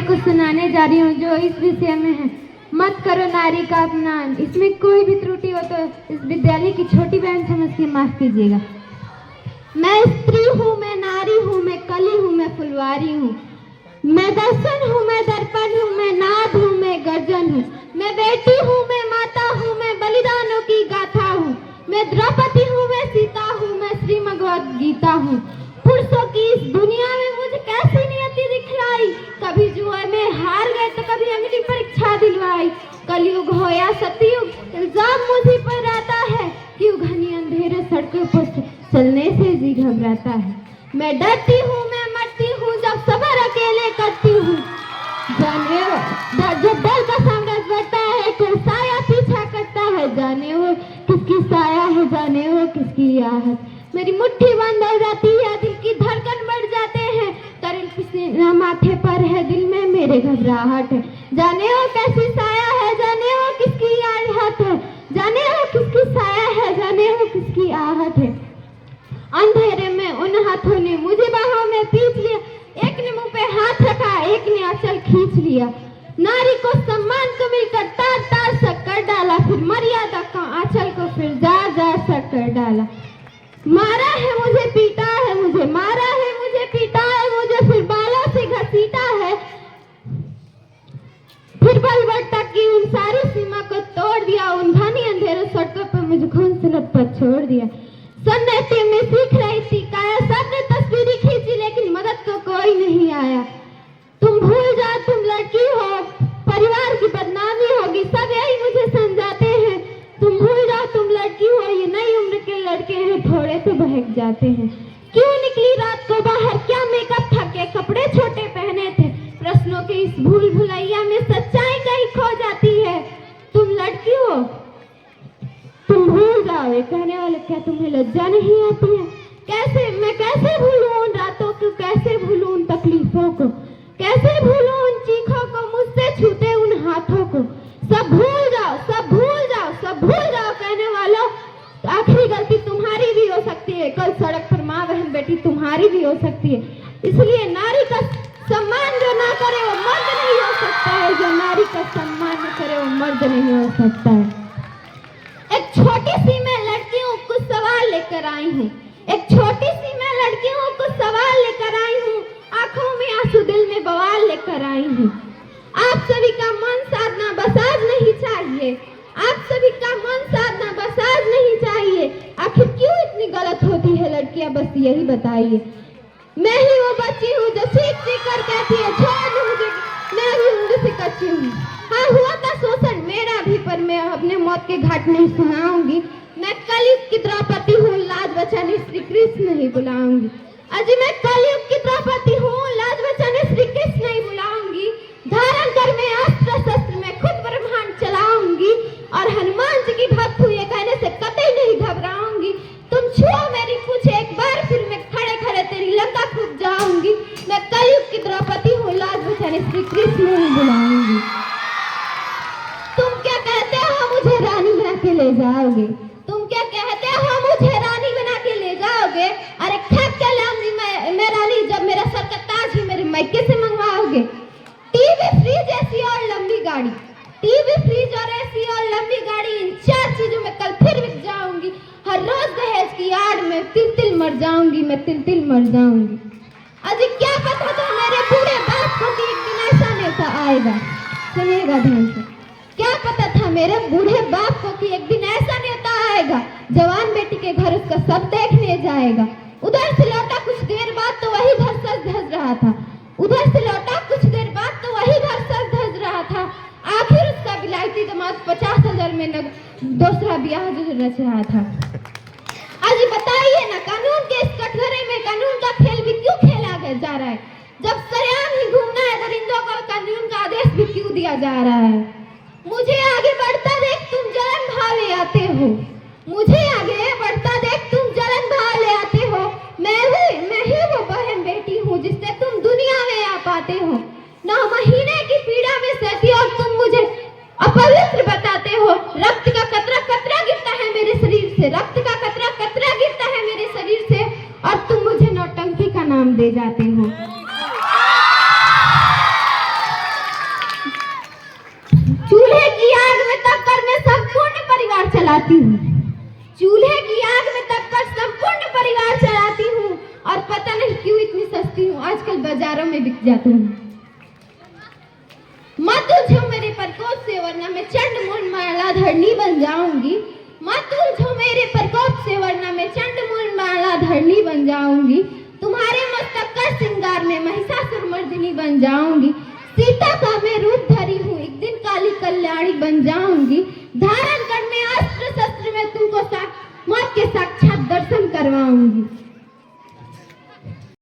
कुछ सुनाने जा रही हूँ जो इस विषय में है। मत करो नारी का अपमान। इसमें कोई भी त्रुटि हो तो इस विद्यालय की छोटी बहन समझ के माफ कीजिएगा। मैं स्त्री हूँ, मैं नारी हूँ, मैं कली हूँ, मैं फुलवारी हूँ, मैं दर्शन हूँ, मैं दर्पण हूँ, मैं नाद हूँ, मैं गर्जन हूँ, मैं बेटी हूँ, मैं माता हूँ, मैं बलिदानों की गाथा हूँ, मैं द्रौपदी हूँ, मैं सीता हूँ, मैं श्री भगवद गीता हूँ। पुरुषों की इस दुनिया में मुझे कैसी नियति दिखलाई, कभी जुए में हार गए तो कभी अग्नि परीक्षा दिलवाई। कलयुग हो या सतयुग, इल्जाम मुझे पर आता है, क्यों घनी अंधेरे सड़कों पर चलने से जी घबराता है। मैं डरती हूँ, मैं मरती हूँ, जब सबर अकेले करती हूँ। जाने जब डर का साम्राज्य बढ़ता है तो साया पीछा करता है, जाने वो किसकी साया है, जाने वो किसकी आहट। मेरी मुट्ठी बंद हो जाती है, दिल की धड़कन बढ़ जाते हैं, तरल पसीना माथे पर है, दिल में मेरे घबराहट है। जाने वो कैसी साया है, जाने वो किसकी आहट है, जाने वो किसकी साया है, जाने वो किसकी आहट है। अंधेरे में उन हाथों ने मुझे बाहों में पीछ लिया, एक ने मुंह पे हाथ रखा, एक ने आंचल खींच लिया। नारी को सम्मान को मिलकर तार तार सा कर डाला, फिर मर्यादा का आंचल को फिर जार जार सा कर डाला। मारा है मुझे, पीटा है मुझे, मारा है मुझे, पीटा है मुझे, फिर बालों से घसीटा है, फिर बल बढ़ता की उन सारी सीमा को तोड़ दिया, उन घनी अंधेरे सड़कों पर मुझे खून से लथपथ छोड़ दिया। सन्नाटे में सीख रही थी काया, सबने तस्वीरें खींची लेकिन मदद को कोई नहीं आया। तुम भूल जाओ तुम लड़की हो, परिवार की बदनामी होगी, सब यही मुझे समझाते हैं। तुम भूल जाओ तुम लड़की हो, ये नई उम्र के लड़के हैं, थोड़े तो बहक जाते हैं। क्यों निकली रात को बाहर, क्या मेकअप था, के कपड़े छोटे पहने थे, प्रश्नों के इस भूल भुलैया में सच्चाई कहीं खो जाती है। तुम लड़की हो, तुम भूल जाओ, ये कहने वाले क्या तुम्हें लज्जा नहीं आती है? मैं कैसे भूलूं उन रातों को, कैसे भूलूं उन तकलीफों को, कैसे भूलूं उन चीखों को, मुझसे छूटे उन हाथों को। सब भूल जाओ, सब भूल जाओ, सब भूल जाओ कहने वालों, आखिरी गलती तुम्हारी भी हो सकती है, कल सड़क पर माँ बहन बेटी तुम्हारी भी हो सकती है। इसलिए नारी का सम्मान जो ना करे वो मर्द नहीं हो सकता है, जो नारी का सम्मान न करे वो मर्द नहीं हो सकता है। एक छोटी सी मैं लड़कियों कुछ सवाल लेकर आई हूँ, एक छोटी सी मैं लड़कियों कुछ सवाल लेकर आई हूँ, आंखों में आंसू दिल में बवाल लेकर आई हूँ। आप सभी का मन साधना बस आज नहीं चाहिए, आप सभी का मन साधना बस आज नहीं चाहिए। आखिर क्यों इतनी गलत होती है लड़कियां, बस यही बताइए। मैं ही वो बच्ची हूँ जो चीख चीख कर कहती है छोड़ दो मुझे, मैं भी उम्र से कच्ची हूँ। हाँ हुआ था शोषण मेरा भी, पर मैं अपने मौत के घाट नहीं सुनाऊंगी। मैं कलयुग की द्रौपदी हूँ, लाज बचाने श्री कृष्ण नहीं बुलाऊंगी। अजी मैं कलयुग की द्रौपदी हूँ, लाज बचाने श्री कृष्ण नहीं बुलाऊंगी। धारण कर मैं अस्त्र शस्त्र में खुद ब्रह्मांड चलाऊंगी, और हनुमान जी की भक्त हूँ ये कहने से कतई नहीं घबराऊंगी। तुम छुओ मेरी पूछ एक बार, फिर मैं खड़े खड़े तेरी लंका कूद जाऊंगी। मैं कलयुग की द्रौपदी हूँ, लाज बचाने श्री कृष्ण नहीं बुलाऊंगी। तुम क्या कहते हो मुझे रानी बना के ले जाओगे, तुम क्या कहते हो मुझे रानी बना के ले जाओगे? अरे खप क्या लाऊंगी मैं रानी, जब मेरा सर का ताज ही मेरे मैके से मंगवाओगे। टीवी फ्रिज ऐसी और लंबी गाड़ी, टीवी फ्रिज और ऐसी और लंबी गाड़ी, इन चार चीजों में कल फिर बिक जाऊंगी। हर रोज दहेज की आड़ में तिल तिल मर जाऊंगी, मैं तिल तिल मर जाऊंगी। अजी क्या पता था मेरे बूढ़े बाप को कि एक दिन ऐसा नेता आएगा, सुनिएगा ध्यान से। क्या पता था मेरे बूढ़े बाप को कि एक दिन ऐसा नेता आएगा, जवान बेटी के घर उसका सब देखने जाएगा। उधर से लौटा कुछ देर बाद तो वही घर सज धज रहा था, उधर से लौटा कुछ देर बाद तो वही घर सज धज रहा था। आखिर उसका विलायती दामाद 50,000 में दूसरा ब्याह जो रच रहा था। आज बताइए ना, कानून के इस कटघरे में कानून का खेल भी क्यों खेला जा रहा है? जब सरेआम ही घूमना है दरिंदों को कानून का आदेश भी क्यों दिया जा रहा है? मुझे आगे बढ़ता देख तुम जलन भाव ले आते हो, मुझे आगे बढ़ता देख तुम जलन भाव ले आते हो। मैं ही वो बहन बेटी हूँ जिससे तुम दुनिया में आ पाते हो। 9 महीने की पीड़ा में सहती और तुम मुझे अपवित्र बताते हो। रक्त का कतरा कतरा गिरता है मेरे शरीर से, रक्त का कतरा कतरा गिरता है मेरे शरीर से, और तुम मुझे नौटंकी का नाम दे जाते हो। बाजारों में बिक जाती हूँ। मत उलझो मेरे प्रकोप से वरना मैं चंड मूल माला धरनी बन जाऊंगी। मत उलझो मेरे प्रकोप से वरना मैं चंड मूल माला धरनी बन जाऊंगी। तुम्हारे मस्तक का श्रृंगार में महिषासुर मर्दिनी बन जाऊंगी। सीता का मैं रूप धरी हूँ, एक दिन काली कल्याणी बन जाऊंगी। धारण कर मैं अस्त्र शस्त्र में तुमको मौत के साक्षात दर्शन करवाऊंगी।